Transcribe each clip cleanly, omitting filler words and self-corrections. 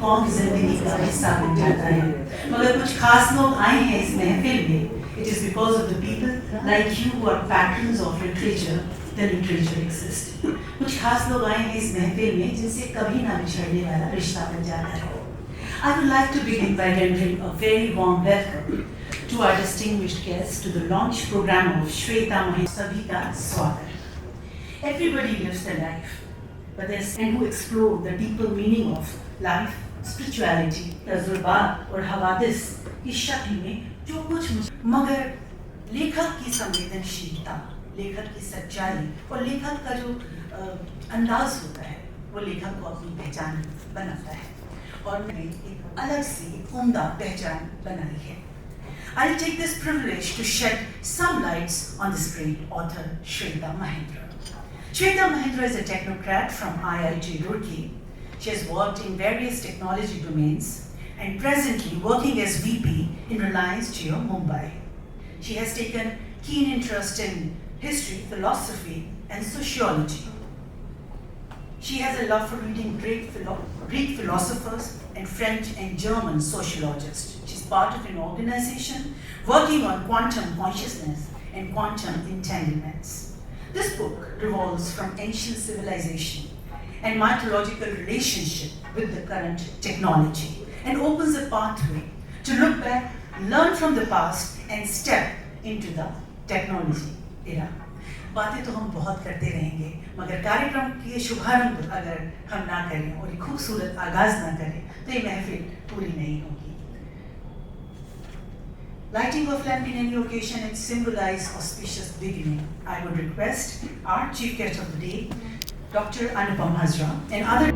Uniform जिंदगी का हिस्सा बन जाता है। मगर कुछ खास लोग आए हैं इस महफिल में। It is because of the people like you who are patrons of literature that literature exists. कुछ खास लोग आए हैं इस महफिल में जिनसे कभी ना बिछड़ने वाला रिश्ता बन जाता है। I would like to begin by rendering a very warm welcome to our distinguished guests to the launch program of Shweta Maheshwari. सभी का स्वागत। Everybody lives their life, but there's and who explore the deeper meaning of life, spirituality, तजुर्बात और हवादिस की शक्ल में जो कुछ मगर लेखक की संवेदनशीलता, लेखक की सच्चाई और लेखक का जो अंदाज होता है वो लेखक को अपनी पहचान बनाता है और मैंने एक अलग सी उम्दा पहचान बनाई है। I'll take this privilege to shed some lights on this great author, Shweta Mahindra. Shweta Mahindra is a technocrat from IIT Roorkee. She has worked in various technology domains and presently working as VP in Reliance Jio, Mumbai. She has taken keen interest in history, philosophy, and sociology. She has a love for reading Greek philosophers and French and German sociologists. She's part of an organization working on quantum consciousness and quantum entanglements. This book revolves from ancient civilization and mythological relationship with the current technology and opens a pathway to look back, learn from the past and step into the technology era. बातें तो हम बहुत करते रहेंगे मगर कार्यक्रम के शुभारंभ अगर हम ना करें और एक खूबसूरत आगाज ना करें तो ये महफिल पूरी नहीं होगी। Lighting of lamp in any occasion and symbolize auspicious beginning. I would request our chief guest of the day, Dr. Anupam Hazra, and other.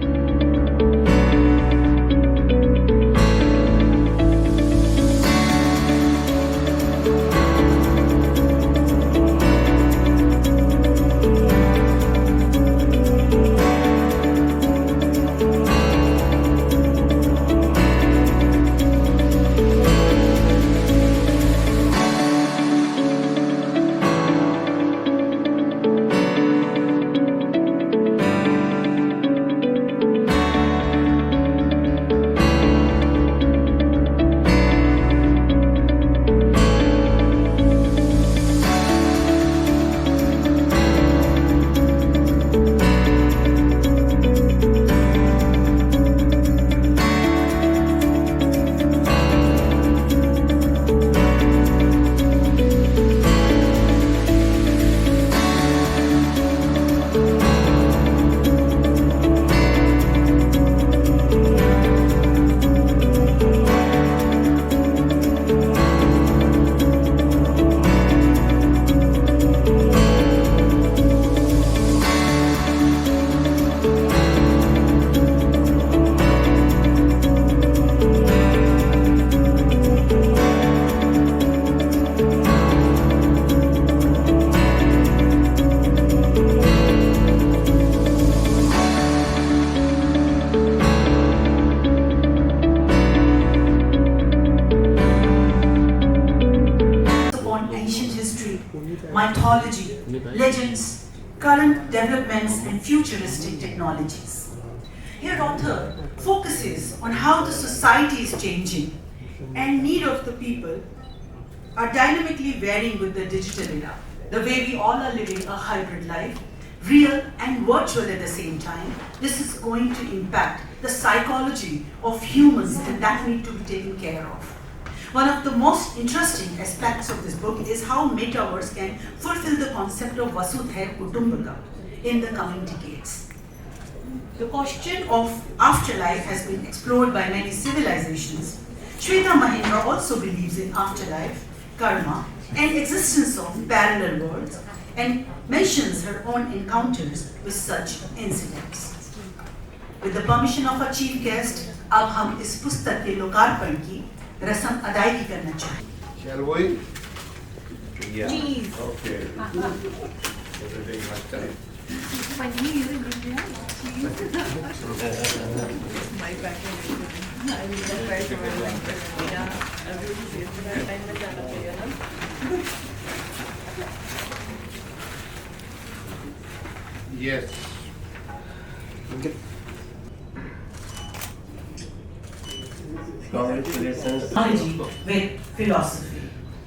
Mythology, legends, current developments and futuristic technologies. Here author focuses on how the society is changing and need of the people are dynamically varying with the digital era. The way we all are living a hybrid life, real and virtual at the same time, this is going to impact the psychology of humans and that need to be taken care of. One of the most interesting aspects of this book is how metaverse can fulfill the concept of Vasudhaiv Kutumbakam in the coming decades. The question of afterlife has been explored by many civilizations. Shweta Mahindra also believes in afterlife, karma, and existence of parallel worlds, and mentions her own encounters with such incidents. With the permission of our chief guest, अब हम इस पुस्तक के लोकार्पण की रस्म अदायगी करना चाहें। Shall we? Yeah. Please. Okay. Doesn't take much time. My back I will just try to wear like that. Yeah, I will see it that time में जाना पड़ेगा ना। Yes. Okay. Congratulations. technology with philosophy.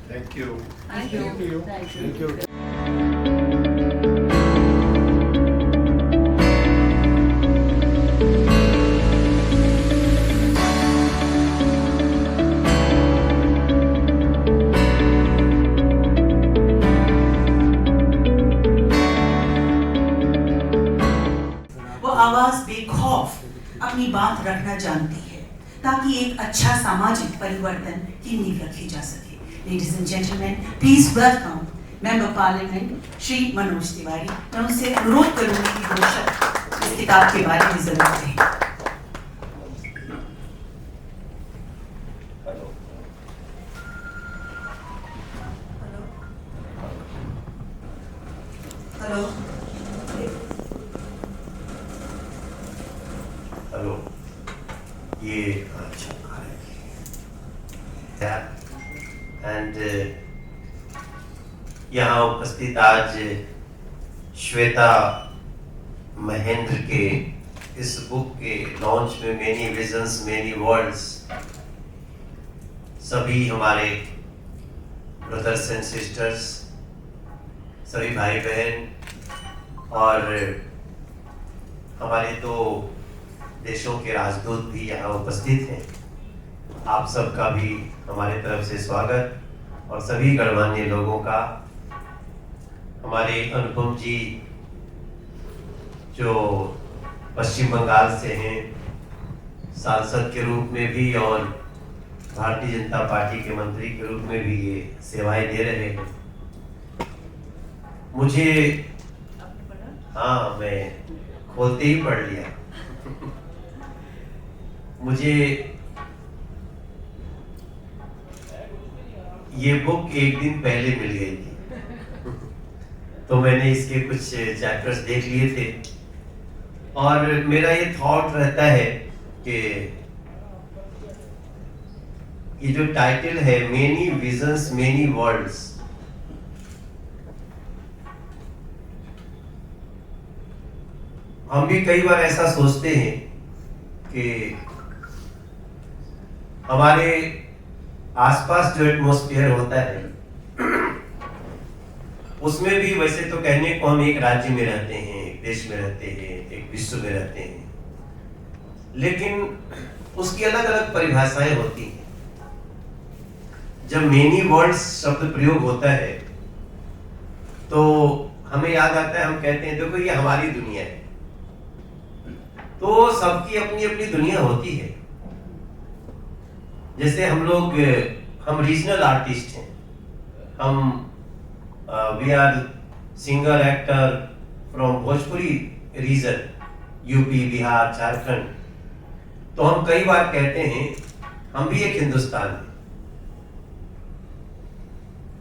Thank you. Thank you. Thank you. वो आवाज बेखौफ अपनी बात रखना जानती है ताकि एक अच्छा सामाजिक परिवर्तन की नींव रखी जा सके। Ladies and gentlemen, please welcome Member Parliament Shri Manoj Tiwari. मैं उनसे अनुरोध करूंगी कि दो शब्द इस किताब के बारे में जरूर कहें। हेलो हेलो, ये अच्छा एंड यहाँ उपस्थित आज श्वेता महेंद्र के इस बुक के लॉन्च में मेनी विजन्स मेनी वर्ल्ड्स सभी हमारे ब्रदर्स एंड सिस्टर्स, सभी भाई बहन और हमारे दो देशों के राजदूत भी यहाँ उपस्थित हैं। आप सबका भी हमारे तरफ से स्वागत और सभी गणमान्य लोगों का। हमारे अनुपम जी जो पश्चिम बंगाल से हैं, सांसद के रूप में भी और भारतीय जनता पार्टी के मंत्री के रूप में भी ये सेवाएं दे रहे हैं। मुझे हाँ, मैं खोलते ही पढ़ लिया। मुझे ये बुक एक दिन पहले मिल गई थी तो मैंने इसके कुछ चैप्टर्स देख लिए थे और मेरा ये थॉट रहता है कि ये जो टाइटल है मेनी विजन्स मेनी वर्ल्ड्स, हम भी कई बार ऐसा सोचते हैं कि हमारे आसपास जो एटमॉस्फेयर होता है उसमें भी वैसे तो कहने को हम एक राज्य में रहते हैं, एक देश में रहते हैं, एक विश्व में रहते हैं, लेकिन उसकी अलग अलग परिभाषाएं होती हैं। जब मेनी वर्ड्स शब्द प्रयोग होता है तो हमें याद आता है, हम कहते हैं देखो ये हमारी दुनिया है। तो सबकी अपनी अपनी दुनिया होती है। जैसे हम रीजनल आर्टिस्ट हैं, हम we are singer actor from Bhojpuri region, UP, Bihar, Jharkhand. तो हम कई बार कहते हैं हम भी एक हिंदुस्तान है,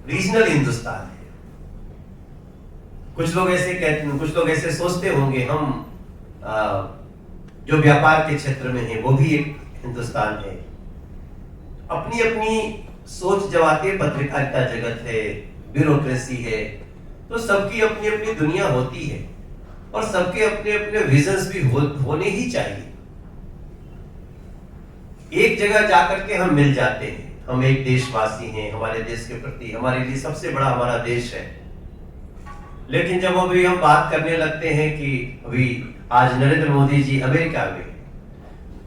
रीजनल हिंदुस्तान है। कुछ लोग ऐसे कहते हैं, कुछ लोग ऐसे सोचते होंगे हम जो व्यापार के क्षेत्र में है वो भी एक हिंदुस्तान है। अपनी अपनी सोच जब आती है, पत्रकारिता जगत है, ब्यूरोक्रेसी है, तो सबकी अपनी अपनी दुनिया होती है और सबके अपने अपने विजन्स भी होने ही चाहिए। एक जगह जाकर के हम मिल जाते हैं, हम एक देशवासी हैं, हमारे देश के प्रति हमारे लिए सबसे बड़ा हमारा देश है। लेकिन जब अभी हम बात करने लगते हैं कि अभी आज नरेंद्र मोदी जी अमेरिका में,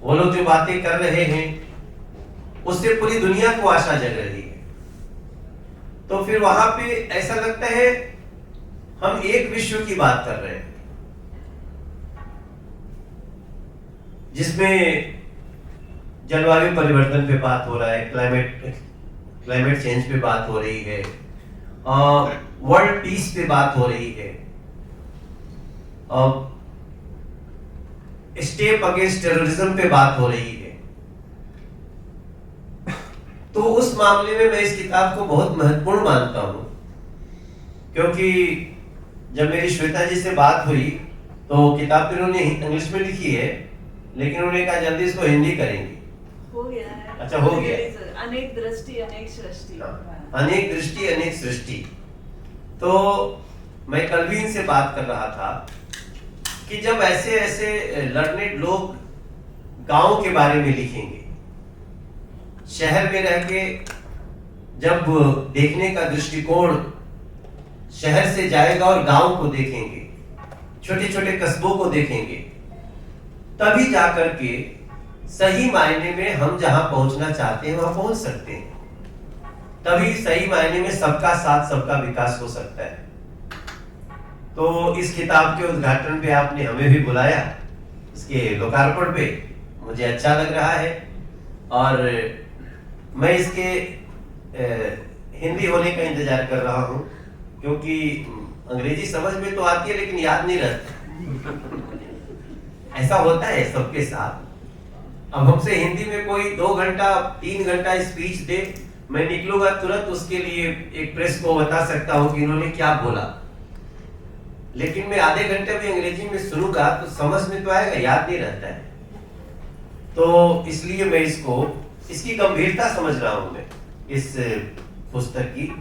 वो लोग जो बातें कर रहे हैं उससे पूरी दुनिया को आशा जग रही है, तो फिर वहां पे ऐसा लगता है हम एक विश्व की बात कर रहे हैं जिसमें जलवायु परिवर्तन पे बात हो रहा है, क्लाइमेट चेंज पे बात हो रही है, वर्ल्ड पीस पे बात हो रही है, स्टेप अगेंस्ट टेररिज्म पे बात हो रही है। तो उस मामले में मैं इस किताब को बहुत महत्वपूर्ण मानता हूं, क्योंकि जब मेरी श्वेता जी से बात हुई तो किताब तो उन्होंने इंग्लिश में लिखी है, लेकिन उन्होंने कहा जल्दी इसको हिंदी करेंगे। हो गया है। अच्छा, हो गया। अनेक दृष्टि अनेक सृष्टि। अनेक दृष्टि अनेक सृष्टि। तो मैं कल भी इनसे बात कर रहा था कि जब ऐसे ऐसे लर्नेड लोग गांव के बारे में लिखेंगे शहर में रह के जब देखने का दृष्टिकोण शहर से जाएगा और गांव को देखेंगे, छोटे छोटे कस्बों को देखेंगे, तभी जाकर के सही मायने में हम जहां पहुंचना चाहते हैं वहां पहुंच सकते हैं। तभी सही मायने में सबका साथ सबका विकास हो सकता है। तो इस किताब के उद्घाटन पे आपने हमें भी बुलाया, इसके लोकार्पण पे, मुझे अच्छा लग रहा है। और मैं इसके हिंदी होने का इंतजार कर रहा हूं, क्योंकि अंग्रेजी समझ में तो आती है लेकिन याद नहीं रहता। ऐसा होता है सबके साथ। अब हमसे हिंदी में कोई 2 घंटा 3 घंटा स्पीच दे, मैं निकलूंगा तुरंत उसके लिए एक प्रेस को बता सकता हूं कि इन्होंने क्या बोला, लेकिन मैं आधे घंटे भी अंग्रेजी में सुनूंगा तो समझ में तो आएगा, याद नहीं रहता है। तो इसलिए मैं इसकी गंभीरता समझ रहा हूं मैं इस पुस्तक की।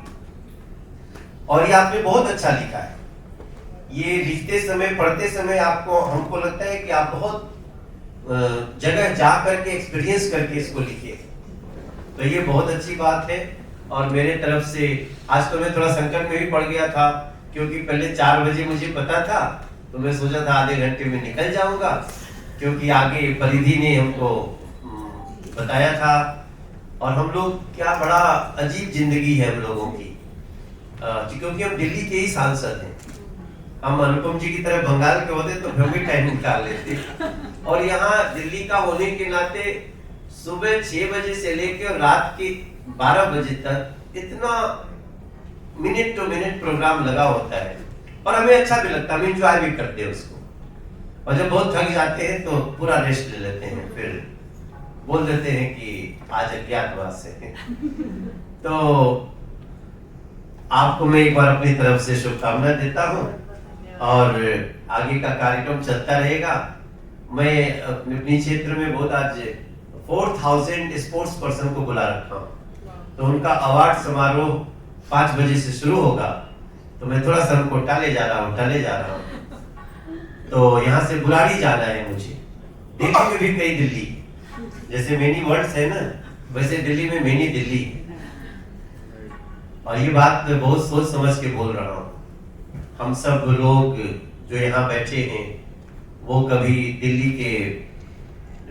और ये आपने बहुत अच्छा लिखा है। ये लिखते समय, पढ़ते समय हमको लगता है कि आप बहुत जगह जा करके एक्सपीरियंस करके इसको लिखे, तो ये बहुत अच्छी बात है। और मेरे तरफ से आज तो मैं थोड़ा संकट में भी पड़ गया था, क्योंकि पहले 4 बजे मुझे पता था, तो मैं सोचा था आधे घंटे में निकल जाऊंगा, क्योंकि आगे परिधि ने हमको बताया था। और हम लोग, क्या बड़ा अजीब जिंदगी है हम लोगों की, क्योंकि हम दिल्ली के ही सांसद हैं। हम अनुपम जी की तरह बंगाल के होते तो फिर भी टाइम निकाल लेते, और यहाँ दिल्ली का होने के नाते सुबह 6 बजे से लेकर रात के 12 बजे तक इतना मिनट टू मिनट प्रोग्राम लगा होता है, और हमें अच्छा भी लगता है, हम एंजॉय भी करते हैं उसको। और जब बहुत थक जाते हैं तो पूरा रेस्ट ले लेते हैं, फिर बोल देते हैं कि आज अज्ञातवास है। तो आपको मैं एक बार अपनी तरफ से शुभकामना देता हूँ, और आगे का कार्यक्रम चलता रहेगा। मैं अपने क्षेत्र में बहुत आज 4000 स्पोर्ट्स पर्सन को बुला रखा हूँ, तो उनका अवार्ड समारोह 5 बजे से शुरू होगा, तो मैं थोड़ा सा उनको टाले जा रहा हूँ। तो यहाँ से बुलाड़ी जाना है मुझे। दिल्ली में भी कई दिल्ली, जैसे मेनी वर्ड्स है ना, वैसे दिल्ली में मेनी दिल्ली। और ये बात मैं बहुत सोच समझ के बोल रहा हूँ। हम सब लोग जो यहाँ बैठे हैं, वो कभी दिल्ली के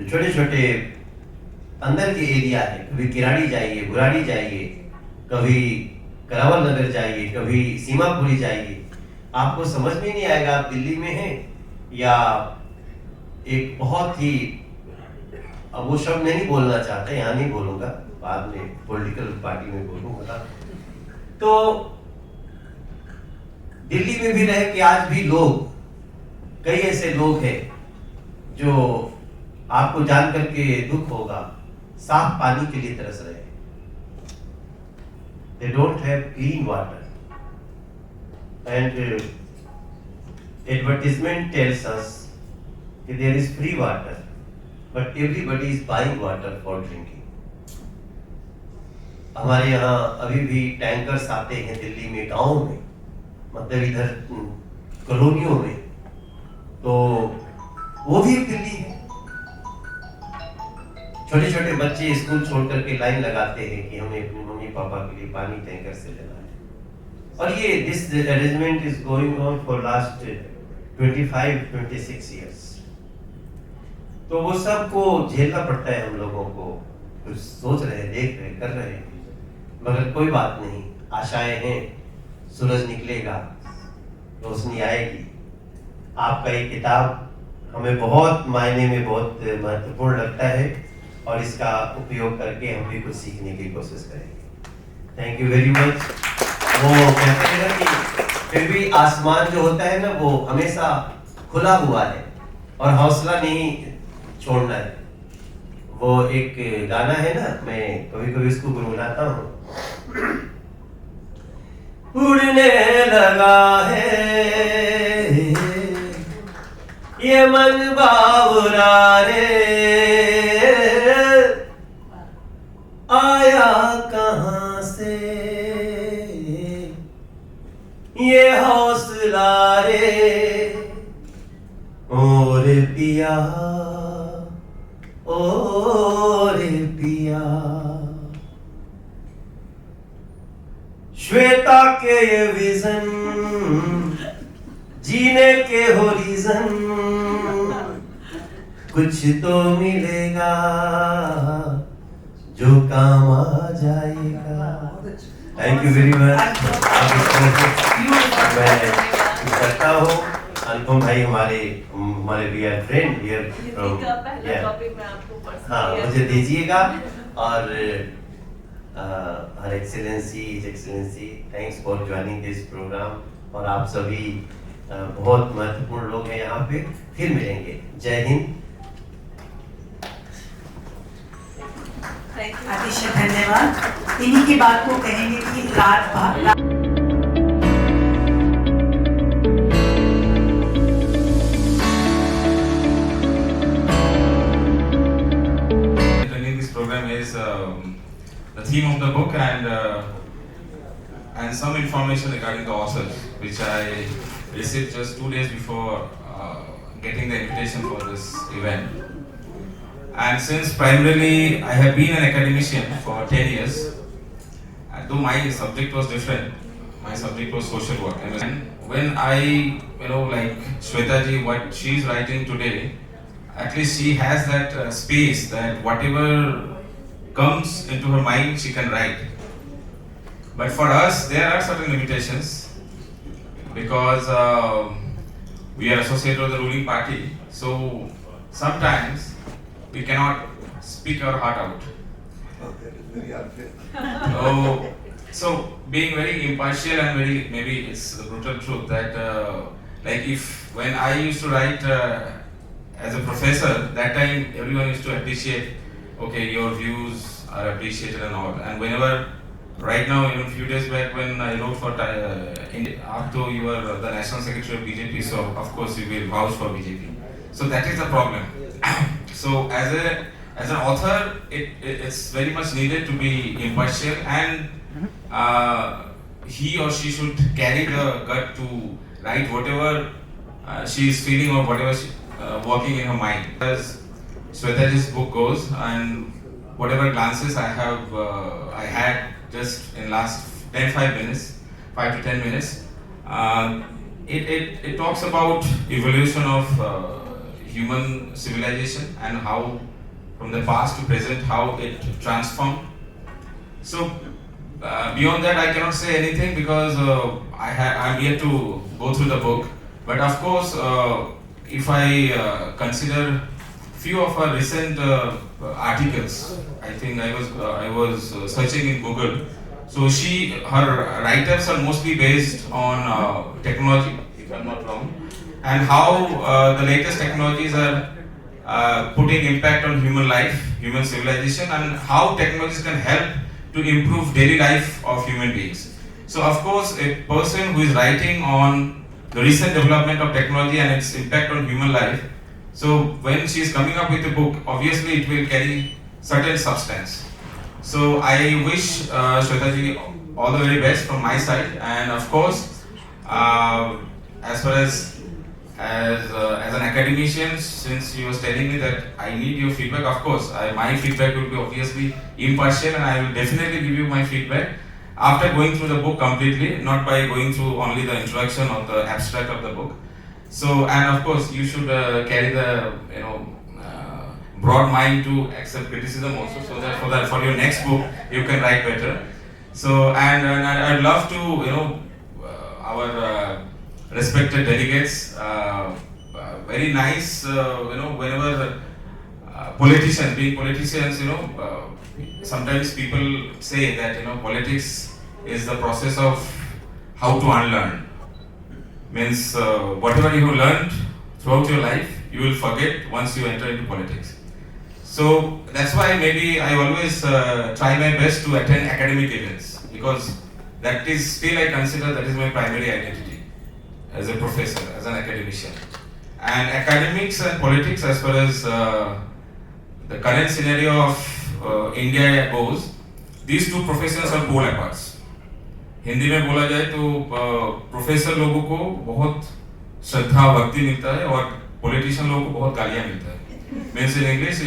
छोटे छोटे अंदर के एरिया है, कभी किराड़ी जाइए, बुराड़ी जाइए, कभी करावल नगर जाइए, कभी सीमापुरी जाइए, आपको समझ में नहीं आएगा आप दिल्ली में हैं या एक बहुत ही, अब वो शब्द नहीं बोलना चाहते, यहाँ नहीं बोलूंगा, बाद में पॉलिटिकल पार्टी में बोलूंगा। तो दिल्ली में भी रह के आज भी लोग, कई ऐसे लोग हैं जो आपको जान करके दुख होगा, साफ पानी के लिए तरस रहे हैं। They don't have clean water, and advertisement tells us that there is free water, but everybody is buying water for drinking. हमारे यहाँ अभी भी टैंकर्स आते हैं दिल्ली में, गाँव में, मतलब इधर कॉलोनियों में, तो वो भी एक दिल्ली है। छोटे छोटे बच्चे स्कूल छोड़ करके लाइन लगाते हैं कि हमें अपने मम्मी पापा के लिए पानी टैंकर से लेना है। और ये this arrangement is going on for last 25-26 years। तो वो सब को झेलना पड़ता है हम लोगों को, कुछ सोच रहे, देख रहे, कर रहे हैं, मगर कोई बात नहीं, आशाएं हैं, सूरज निकलेगा, रोशनी आएगी। आपका ये किताब हमें बहुत मायने में बहुत महत्वपूर्ण लगता है, और इसका उपयोग करके हम भी कुछ सीखने की कोशिश करेंगे। Thank you very much. वो कहते हैं ना कि फिर भी आसमान जो होता है ना, वो हमेशा खुला हुआ है और हौसला नहीं छोड़ना है। वो एक गाना है ना, मैं कभी कभी इसको गुनगुनाता हूँ। उड़ने लगा है ये मन बावरा रे, आया कहां से ये हौसला रे, और पिया, और पिया। श्वेता के ये विजन, जीने के हो रीजन, कुछ तो मिलेगा जो काम आ जाएगा। Thank you very much. मैं करता हूँ अनुपम भाई हमारे डियर फ्रेंड डियर पहला टॉपिक मैं आपको हाँ मुझे दीजिएगा। और हर excellency thanks for joining this programme. और आप सभी बहुत महत्वपूर्ण लोग हैं यहाँ पे। फिर मिलेंगे। जय हिंद। अतिशय धन्यवाद। इन्हीं की बात को कहेंगे कि रात This program is the theme of the book and some information regarding the authors, which I received just 2 days before getting the invitation for this event. And since primarily I have been an academician for 10 years, though my subject was different, my subject was social work. And when I, like Shweta ji, what she is writing today, at least she has that space that whatever comes into her mind, she can write. But for us, there are certain limitations because we are associated with the ruling party. So sometimes we cannot speak our heart out. That is very unfair. So being very impartial and very, maybe it's the brutal truth that like when I used to write as a professor, that time everyone used to appreciate, okay, your views are appreciated and all. And whenever, right now, even a few days back when I wrote for after you were the National Secretary of BJP, so of course you will vouch for BJP. So that is the problem. So as an author, it's very much needed to be impartial, and he or she should carry the gut to write whatever she is feeling or whatever she working in her mind. As Swetaji's book goes, and whatever glances I had just in last 5 to 10 minutes, it talks about evolution of human civilization and how from the past to present how it transformed. So beyond that I cannot say anything because I'm yet to go through the book. But of course, if I consider few of her recent articles, I think I was searching in Google. So her write-ups are mostly based on technology, if I'm not wrong, and how the latest technologies are putting impact on human life, human civilization, and how technologies can help to improve daily life of human beings. So of course, a person who is writing on the recent development of technology and its impact on human life, so when she is coming up with a book, obviously it will carry certain substance. So I wish Shwetaji all the very best from my side, and of course, as far as an academician, since you was telling me that I need your feedback, of course, my feedback will be obviously impartial, and I will definitely give you my feedback after going through the book completely, not by going through only the introduction or the abstract of the book. So, and of course, you should carry the broad mind to accept criticism also, so that for your next book you can write better. So, and I'd love to our respected delegates, very nice, whenever being politicians, sometimes people say that politics is the process of how to unlearn. Means whatever you learned throughout your life, you will forget once you enter into politics. So that's why maybe I always try my best to attend academic events, because that is still I consider that is my primary identity as a professor, as an academician. And academics and politics, as far as the current scenario of India goes, these two professions are polar parts. Hindi में बोला जाए तो professor लोगों को बहुत श्रद्धा भक्ति मिलता है और पॉलिटिशियन लोगों को बहुत गालियां मिलता है. Means in English,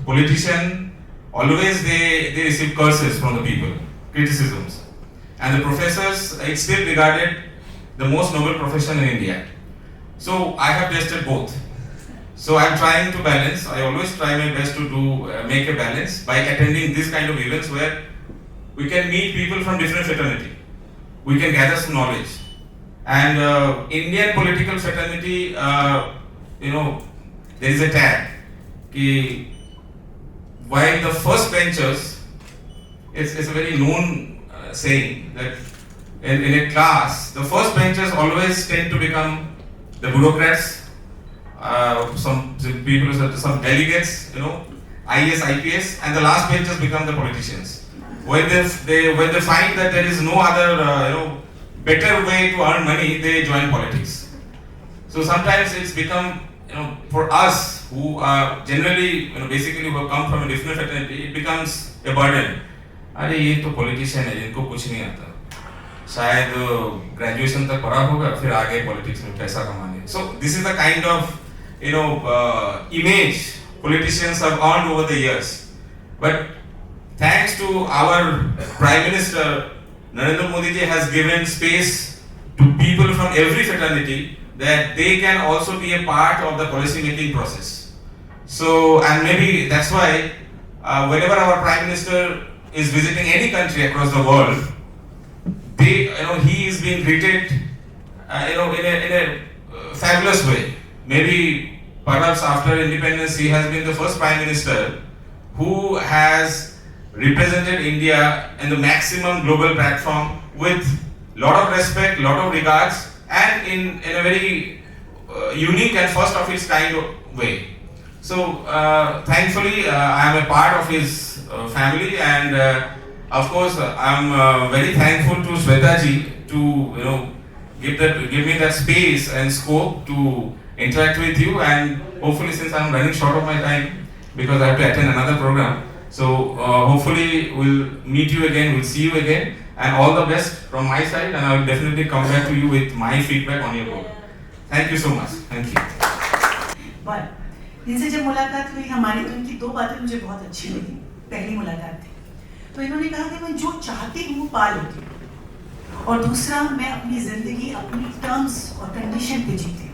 politician always they receive curses from the people, criticisms. and the professors, it's still regarded the most noble profession in India. So I have tested both. So I'm trying to balance. I always try my best to make a balance by attending this kind of events where we can meet people from different fraternity. We can gather some knowledge. And Indian political fraternity, there is a tag. While the first benchers, it's a very known saying that in a class, the first benchers always tend to become the bureaucrats, some people, some delegates, IAS, IPS, and the last benchers become the politicians. When they find that there is no other better way to earn money, they join politics. So sometimes it's become, for us who are generally, basically who have come from a different fraternity, it becomes a burden. अरे ये तो politician है, इनको कुछ नहीं आता. शायद graduation तक पढ़ा होगा, फिर आगे politics में पैसा कमाने. So this is the kind of, image politicians have earned over the years. But thanks to our Prime Minister, Narendra Modi ji has given space to people from every fraternity that they can also be a part of the policy making process. So, and maybe that's why whenever our Prime Minister is visiting any country across the world, he is being greeted, in a fabulous way. Maybe perhaps after independence, he has been the first Prime Minister who has represented India in the maximum global platform with lot of respect, lot of regards, and in a very unique and first of its kind way. So thankfully I am a part of his family, and of course I am very thankful to Shweta ji to give me that space and scope to interact with you, and hopefully, since I am running short of my time because I have to attend another program, so hopefully we'll meet you again, we'll see you again, and all the best from my side, and I will definitely come back to you with my feedback on your book. Thank you so much. Thank you. But इनसे जब मुलाकात हुई हमारी, तो इनकी दो बातें मुझे बहुत अच्छी लगी. पहली मुलाकात थी तो इन्होंने कहा कि मैं जो चाहती हूँ वो पा लेती हूँ, और दूसरा मैं अपनी ज़िंदगी अपनी टर्म्स और कंडीशन पे जीती हूँ.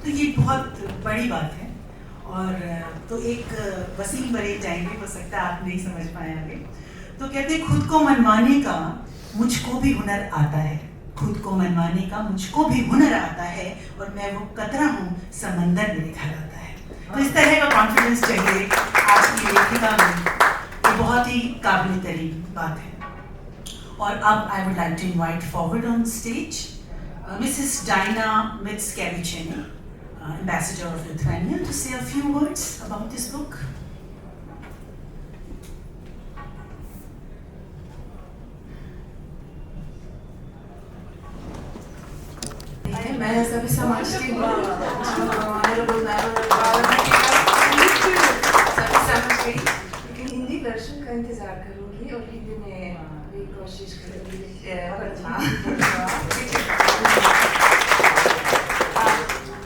तो ये बहुत बड़ी बात है. और तो एक वसीम बरेक जाएंगे, हो सकता है आप नहीं समझ पाए आगे. तो कहते हैं खुद को मनवाने का मुझको भी हुनर आता है, खुद को मनवाने का मुझको भी हुनर आता है, और मैं वो कतरा हूँ समंदर मेरे घर आता है. तो इस तरह का कॉन्फिडेंस चाहिए आज की लेखिका में. ये बहुत ही काबिल तरीन बात है. और अब I would like to invite forward on stage Mrs Diana Mitskeviciene, Ambassador of Lithuania, to say a few words about this book. मैं सभी समझती हूँ, लेकिन हिंदी वर्जन का इंतजार करूँगी और हिंदी में भी कोशिश करूँगी.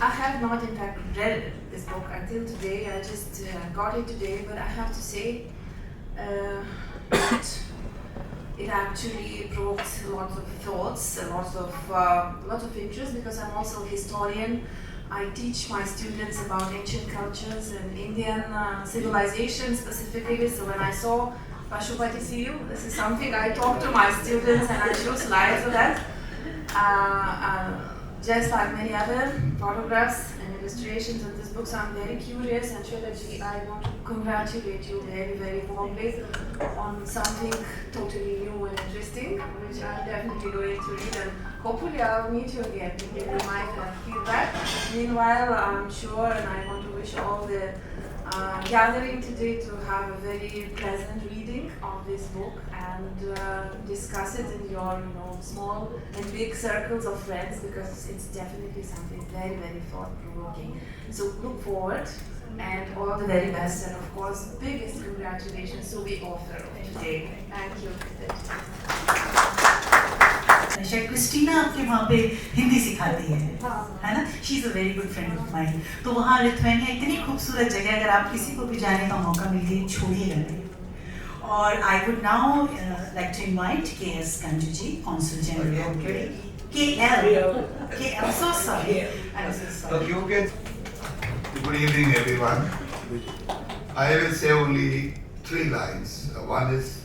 I have not in fact read this book until today. I just got it today, but I have to say it actually provoked lots of thoughts, lots of interest, because I'm also a historian. I teach my students about ancient cultures and Indian civilization specifically. So when I saw Pashupati Siyu, this is something I talk to my students and I show slides of that. Just like many other photographs and illustrations in this book, so I'm very curious, and Shwetaji, I want to congratulate you very, very warmly on something totally new and interesting, which I'm definitely going to read, and hopefully I'll meet you again to give you my feedback. Meanwhile, I'm sure, and I want to wish all the gathering today to have a very pleasant reading of this book and discuss it in your small and big circles of friends, because it's definitely something very, very thought-provoking. So look forward, and all the very best, and of course biggest congratulations to the author of today. Thank you. शायद Christina आपके वहाँ पे हिंदी सिखाती है ना? She is a very good friend of mine. तो वहाँ Lithuania इतनी खूबसूरत जगह, अगर आप किसी को भी जाने का मौका मिले छोड़िएगा नहीं. Or I would now like to invite K.S. Kanjuji, Consul General of UAE. KL. I'm so sorry. I'm so sorry. You can. Good evening, everyone. I will say only 3 lines. One is,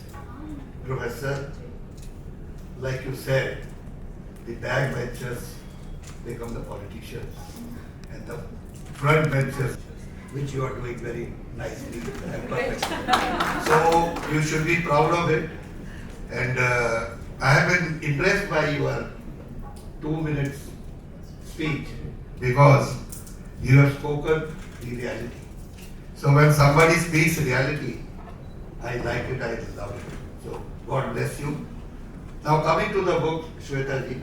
Professor, like you said, the backbenchers become the politicians, and the front benchers, which you are doing very nicely and perfectly. So you should be proud of it. And I have been impressed by your 2 minutes speech because you have spoken the reality. So when somebody speaks reality, I like it, I love it. So God bless you. Now coming to the book, Shweta ji,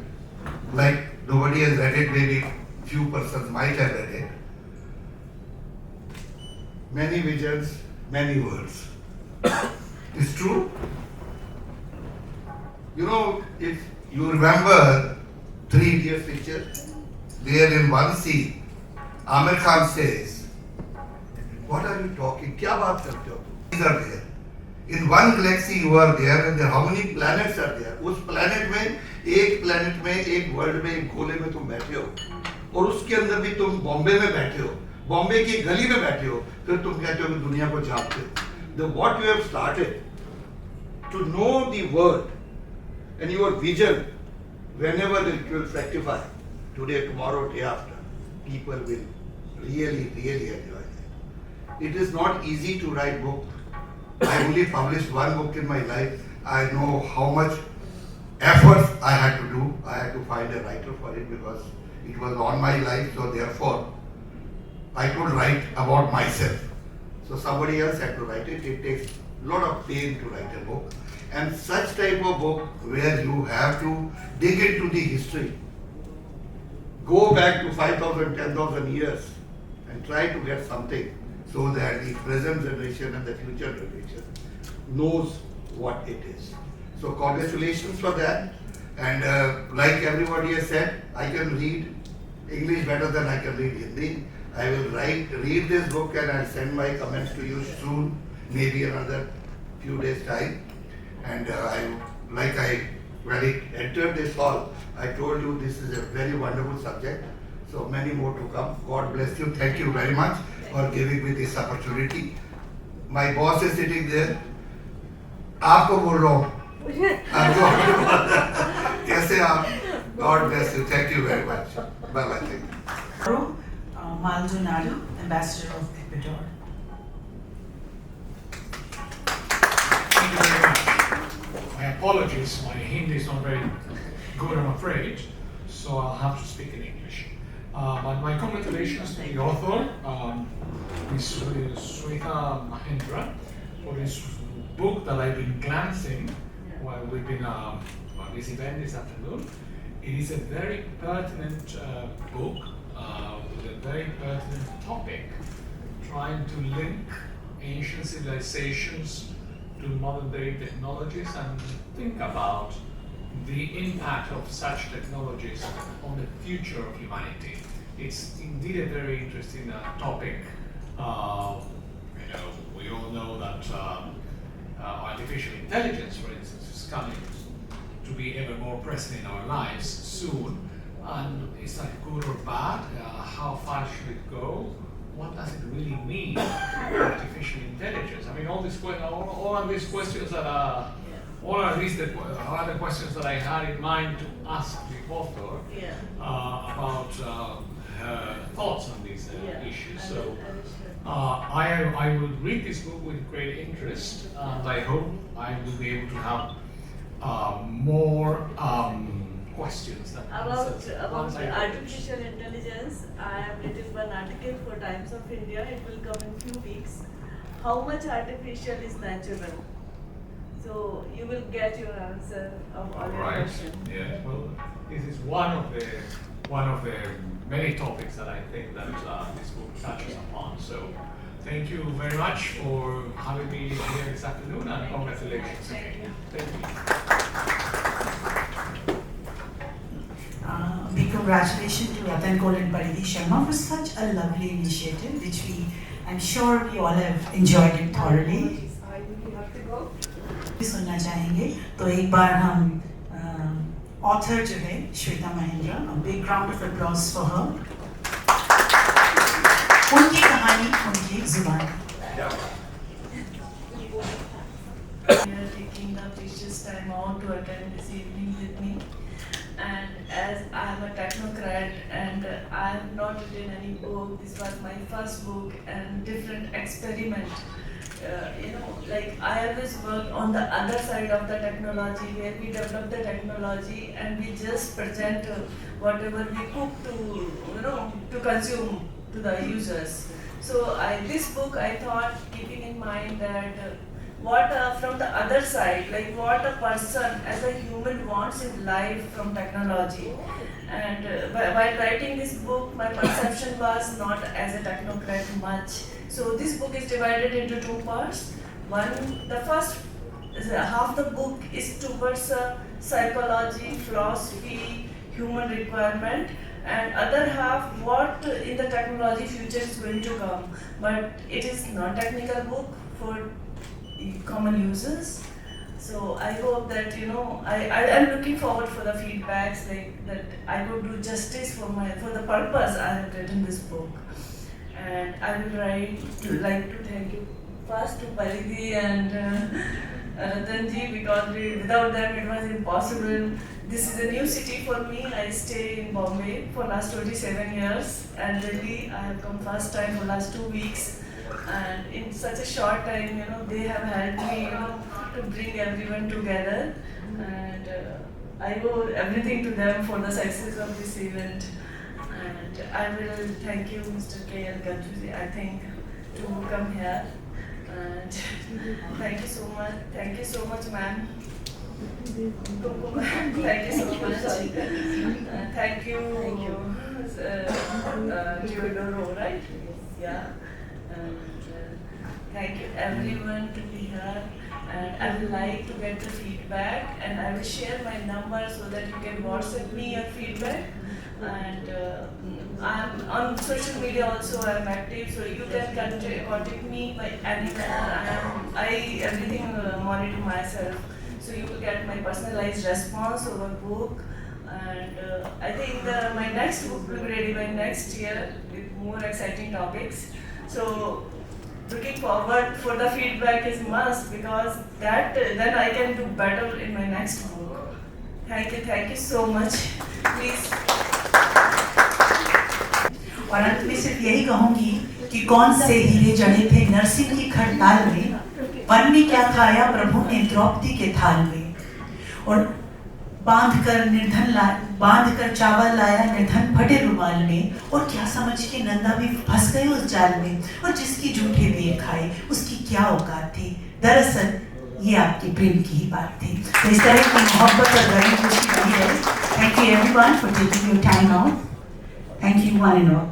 like nobody has read it, maybe few persons might have read it. Many visions, many words. It's true. You know, if you remember 3 Idiots picture, there in one scene, Amir Khan says, "What are you talking? क्या बात करते हो? These are there. In one galaxy you are there, and there, how many planets are there? उस planet में, एक world में, एक गोले में तुम बैठे हो, और उसके अंदर भी तुम बॉम्बे में बैठे हो, बॉम्बे की गली में बैठे हो, फिर तुम कहते हो कि दुनिया को जानते हो. What you have started to know the world and your vision, whenever it will fructify, today, tomorrow, day after, people will really enjoy it. It is not easy to write book. I only published 1 book in my life. I know how much efforts I had to do. I had to find a writer for it because it was on my life. So therefore, I could write about myself. So somebody else had to write it. It takes a lot of pain to write a book. And such type of book where you have to dig into the history, go back to 5,000, 10,000 years and try to get something so that the present generation and the future generation knows what it is. So congratulations for that. And like everybody has said, I can read English better than I can read Hindi. I will read this book and I'll send my comments to you soon, maybe another few days time. And when it entered this hall, I told you this is a very wonderful subject. So many more to come. God bless you. Thank you very much for giving me this opportunity. My boss is sitting there. आपको बोल रहा हूँ. कैसे आप? God bless you. Thank you very much. Bye bye. Thank you. Maldonado, Ambassador of Ecuador. Thank you very much. My apologies, my Hindi is not very good, I'm afraid, so I'll have to speak in English. But my congratulations to the author, Ms. Sweta Mahendra, for this book that I've been glancing while we've been on this event this afternoon. It is a very pertinent book with a very pertinent topic, trying to link ancient civilizations to modern day technologies and think about the impact of such technologies on the future of humanity. It's indeed a very interesting topic. We all know that artificial intelligence, for instance, is coming to be ever more present in our lives soon. And is that good or bad? How far should it go? What does it really mean, artificial intelligence? I mean, all of these questions that are, all at least are the questions that I had in mind to ask the author about her thoughts on these issues. So I will read this book with great interest, and I hope I will be able to have more questions than answers. About artificial intelligence, I have written one article for Times of India. It will come in few weeks. How much artificial is natural? So you will get your answer of all your questions. Yeah. Well, this is one of the many topics that I think that this book touches upon. So thank you very much for having me here this afternoon, and congratulations again. Thank you. Big congratulations to Ratan Kol and Paridhi Sharma for such a lovely initiative, which I'm sure we all have enjoyed it thoroughly. You have to go. भी सुनना चाहेंगे। तो एक बार हम author जो है Shweta Mahindra, big round of applause for her, उनकी कहानी उनकी जुबान। You are taking the precious time out to attend this evening with me. And as I am a technocrat and I have not written any book, this was my first book and different experiment. Like I always work on the other side of the technology where we develop the technology and we just present whatever we cook to consume to the users. So this book I thought, keeping in mind that what from the other side, like what a person as a human wants in life from technology. And while writing this book, my perception was not as a technocrat much. So this book is divided into two parts. The first half the book is towards psychology, philosophy, human requirement, and other half what in the technology future is going to come. But it is not technical book for common users. So I hope that I'm looking forward for the feedbacks, like that I could do justice for the purpose I have written this book. And I would like to thank you first to Meridien and Ratanji, because without them it was impossible. This is a new city for me. I stay in Bombay for last 27 years, and really I have come first time for last 2 weeks. And in such a short time, they have helped me, to bring everyone together. And I owe everything to them for the success of this event. And I will thank you, Mr. K.L. Gadjuzi, I think, to come here. And thank you so much. Thank you so much, ma'am. Thank you so much. Thank you, Theodoro, right? Yeah. And thank you everyone to be here. And I would like to get the feedback, and I will share my number so that you can WhatsApp me your feedback. And I'm on social media also. I'm active, so you can contact me by anywhere. I everything monitor myself, so you will get my personalized response over book. And I think my next book will be ready by next year with more exciting topics. So looking forward for the feedback is must, because then I can do better in my next book. Thank you so much. Please. और अंत में सिर्फ यही कहूंगी कि कौन से हीरे जड़े थे नरसिंह की खड़ताल में, वन ने क्या खाया प्रभु ने द्रौपदी के थाल में। और बांध कर चावल लाया निर्धन फटे रुमाल में, और क्या समझ के नंदा भी फंस गए उस जाल में। और जिसकी झूठे बेर खाए उसकी क्या औकात थी, दरअसल ये आपके प्रेम की ही बात थी। तो इस तरह की मोहब्बत और गरीब खुशी बनी है। Thank you everyone for taking your time out. Thank you one and all.